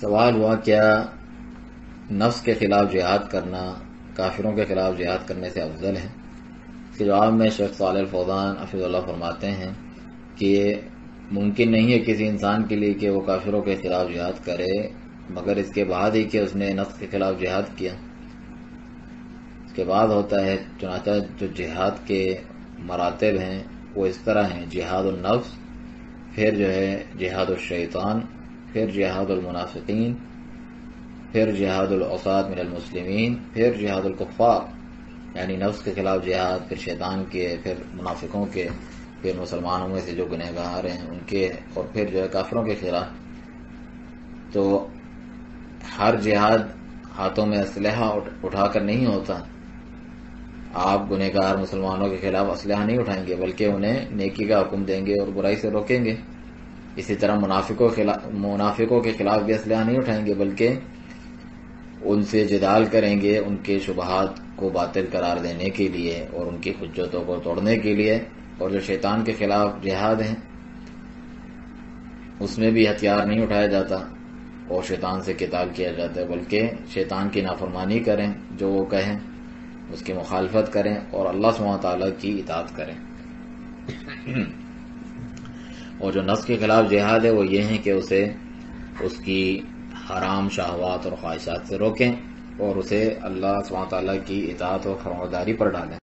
سوال ہوا کیا نفس کے خلاف جہاد کرنا کافروں کے خلاف جہاد کرنے سے افضل ہے؟ اس کے جواب میں شیخ صالح الفوزان حفظہ اللہ فرماتے ہیں کہ یہ ممکن نہیں ہے کسی انسان کے لیے کہ وہ کافروں کے خلاف جہاد کرے مگر اس کے بعد ہی کہ اس نے نفس کے خلاف جہاد کیا، اس کے بعد ہوتا ہے۔ چنانچہ جو جہاد کے مراتب ہیں وہ اس طرح ہیں: جہاد النفس، پھر جو ہے جہاد الشیطان، پھر جہاد المنافقین، پھر جہاد العصاة من المسلمین، پھر جہاد الکفار، یعنی نفس کے خلاف جہاد، پھر شیطان کے، پھر منافقوں کے، پھر مسلمانوں میں سے جو گنہگار ہیں ان کے، اور پھر جو ہے کافروں کے خلاف۔ تو ہر جہاد ہاتھوں میں اسلحہ اٹھا کر نہیں ہوتا۔ آپ گنہگار مسلمانوں کے خلاف اسلحہ نہیں اٹھائیں گے بلکہ انہیں نیکی کا حکم دیں گے اور برائی سے روکیں گے۔ اسی طرح منافقوں کے خلاف بھی اسلحہ نہیں اٹھائیں گے بلکہ ان سے جدال کریں گے، ان کے شبہات کو باطل قرار دینے کے لیے اور ان کی حجتوں کو توڑنے کے لیے۔ اور جو شیطان کے خلاف جہاد ہے اس میں بھی ہتھیار نہیں اٹھایا جاتا اور شیطان سے قتال کیا جاتا ہے، بلکہ شیطان کی نافرمانی کریں، جو وہ کہیں اس کی مخالفت کریں اور اللہ سبحانہ تعالیٰ کی اطاعت کریں۔ اور جو نفس کے خلاف جہاد ہے وہ یہ ہے کہ اسے اس کی حرام شہوات اور خواہشات سے روکیں اور اسے اللہ سبحانہ تعالیٰ کی اطاعت اور فرمانبرداری پر ڈالیں۔